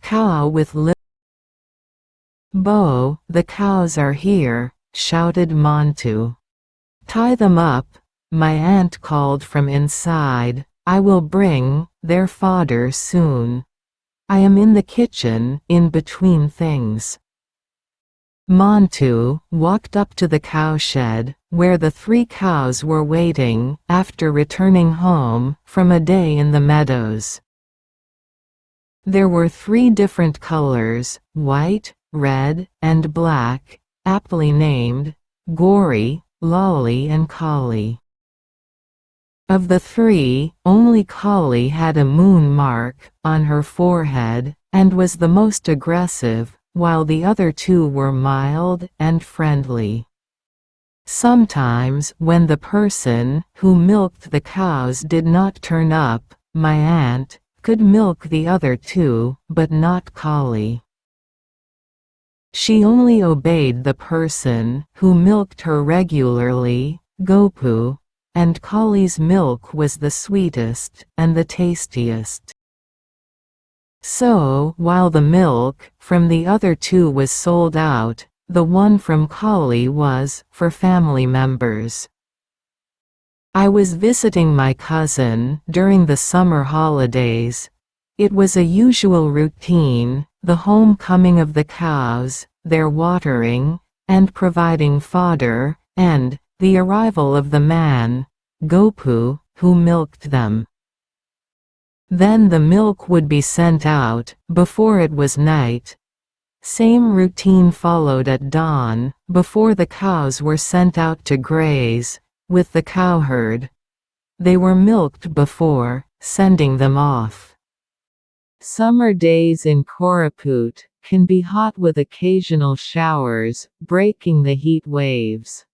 Cow with Bo, the cows are here, shouted Montu. Tie them up, my aunt called from inside. I will bring their fodder soon. I am in the kitchen, in between things. Montu walked up to the cowshed, where the 3 cows were waiting, after returning home from a day in the meadows. There were 3 different colors, white, red, and black, aptly named Gory, Lolly and Collie. Of the 3, only Collie had a moon mark on her forehead, and was the most aggressive, while the other 2 were mild and friendly. Sometimes, when the person who milked the cows did not turn up, my aunt could milk the other 2, but not Collie. She only obeyed the person who milked her regularly, Gopu, and Collie's milk was the sweetest and the tastiest. So, while the milk from the other 2 was sold out, the one from Collie was for family members. I was visiting my cousin during the summer holidays. It was a usual routine, the homecoming of the cows, their watering, and providing fodder, and the arrival of the man, Gopu, who milked them. Then the milk would be sent out, before it was night. Same routine followed at dawn, before the cows were sent out to graze, with the cowherd. They were milked before sending them off. Summer days in Koraput can be hot with occasional showers, breaking the heat waves.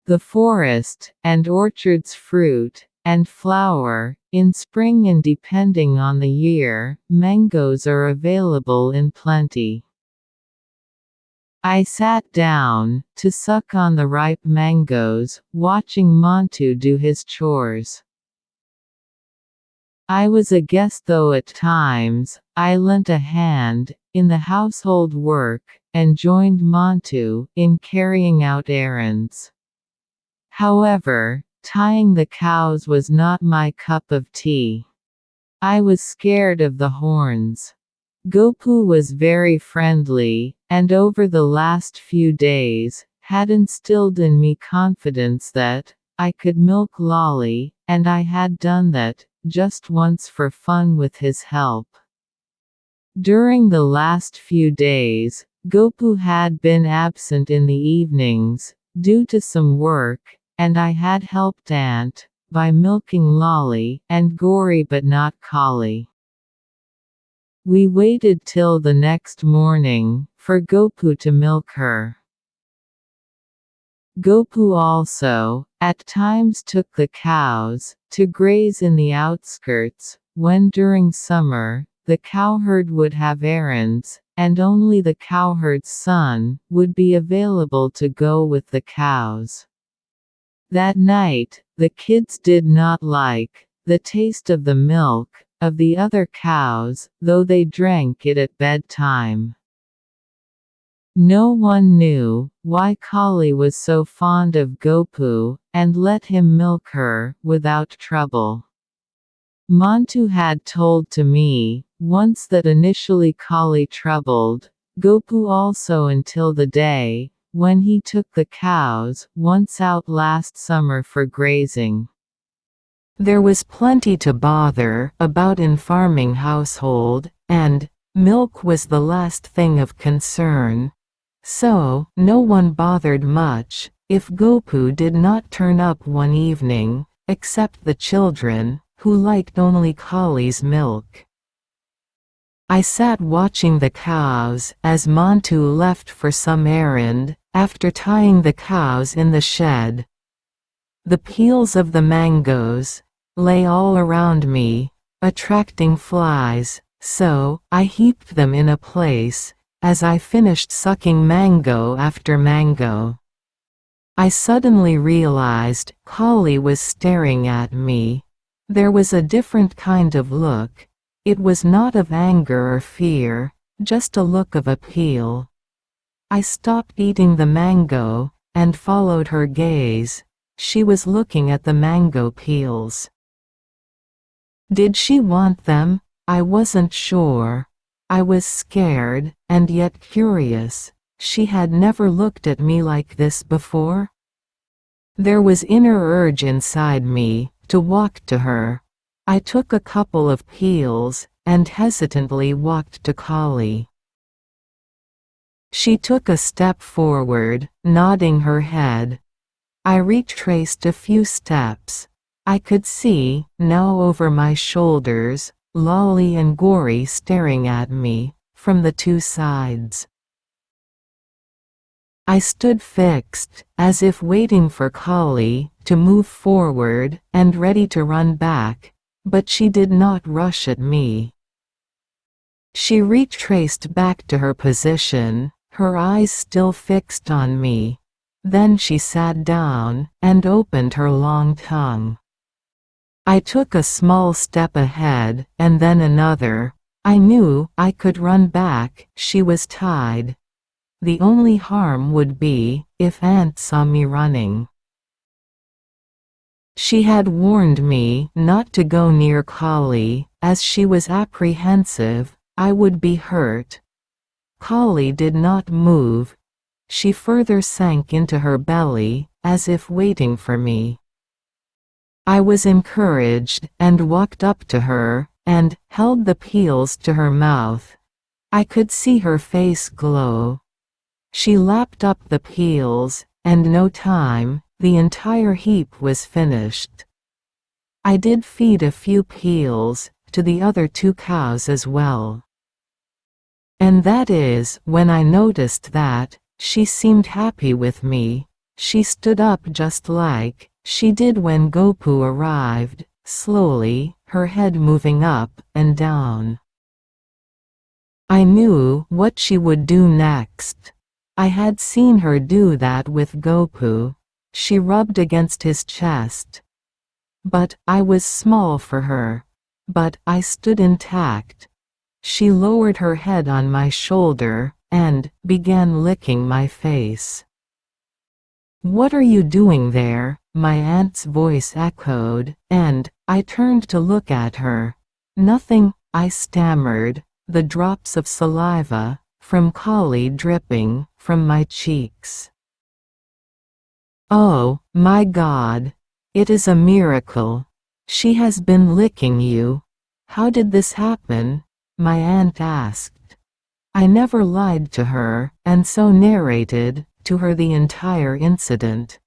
The forest and orchards fruit and flower in spring, and depending on the year, mangoes are available in plenty. I sat down to suck on the ripe mangoes, watching Montu do his chores. I was a guest, though at times I lent a hand in the household work and joined Montu in carrying out errands. However, tying the cows was not my cup of tea. I was scared of the horns. Gopu was very friendly, and over the last few days, had instilled in me confidence that I could milk Lolly, and I had done that just once for fun with his help. During the last few days, Gopu had been absent in the evenings, due to some work, and I had helped Aunt by milking Lolly and Gory but not Collie. We waited till the next morning for Gopu to milk her. Gopu also, at times, took the cows to graze in the outskirts, when during summer, the cowherd would have errands, and only the cowherd's son would be available to go with the cows. That night, the kids did not like the taste of the milk of the other cows, though they drank it at bedtime. No one knew why Collie was so fond of Gopu, and let him milk her without trouble. Montu had told to me once that initially Collie troubled Gopu also until the day when he took the cows once out last summer for grazing. There was plenty to bother about in farming household, and milk was the last thing of concern. So, no one bothered much if Gopu did not turn up one evening, except the children, who liked only Collie's milk. I sat watching the cows as Montu left for some errand, after tying the cows in the shed. The peels of the mangoes lay all around me, attracting flies, so I heaped them in a place as I finished sucking mango after mango. I suddenly realized Collie was staring at me. There was a different kind of look, It was not of anger or fear, just a look of appeal. I stopped eating the mango, and followed her gaze. She was looking at the mango peels. Did she want them? I wasn't sure. I was scared, and yet curious. She had never looked at me like this before. There was inner urge inside me to walk to her. I took a couple of peels, and hesitantly walked to Collie. She took a step forward, nodding her head. I retraced a few steps. I could see, now over my shoulders, Lolly and Gory staring at me, from the two sides. I stood fixed, as if waiting for Collie to move forward and ready to run back, but she did not rush at me. She retraced back to her position, her eyes still fixed on me. Then she sat down, and opened her long tongue. I took a small step ahead, and then another. I knew I could run back, she was tied. The only harm would be, if Aunt saw me running. She had warned me not to go near Collie, as she was apprehensive I would be hurt. Collie did not move. She further sank into her belly, as if waiting for me. I was encouraged, and walked up to her, and held the peels to her mouth. I could see her face glow. She lapped up the peels, and no time, the entire heap was finished. I did feed a few peels to the other two cows as well. And that is when I noticed that she seemed happy with me. She stood up just like she did when Gopu arrived, slowly, her head moving up and down. I knew what she would do next. I had seen her do that with Gopu. She rubbed against his chest. But I was small for her. But I stood intact. She lowered her head on my shoulder, and began licking my face. "What are you doing there?" my aunt's voice echoed, and I turned to look at her. "Nothing," I stammered, the drops of saliva from Collie dripping from my cheeks. "Oh, my God! It is a miracle. She has been licking you. How did this happen?" my aunt asked. I never lied to her, and so narrated to her the entire incident.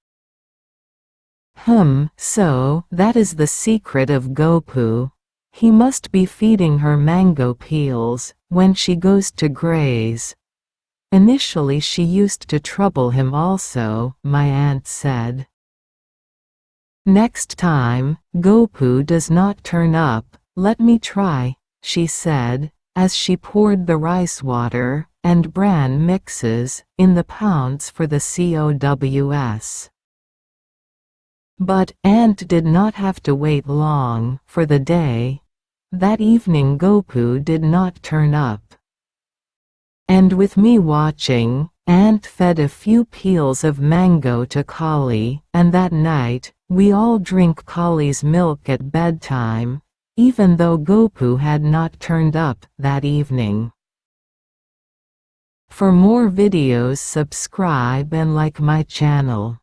So that is the secret of Gopu. He must be feeding her mango peels when she goes to graze. Initially she used to trouble him also, my aunt said. "Next time, Gopu does not turn up, let me try," she said, as she poured the rice water and bran mixes in the pounds for the cows. But Aunt did not have to wait long for the day. That evening Gopu did not turn up. And with me watching, Aunt fed a few peels of mango to Collie, and that night, we all drink Collie's milk at bedtime, even though Gopu had not turned up that evening. For more videos, subscribe and like my channel.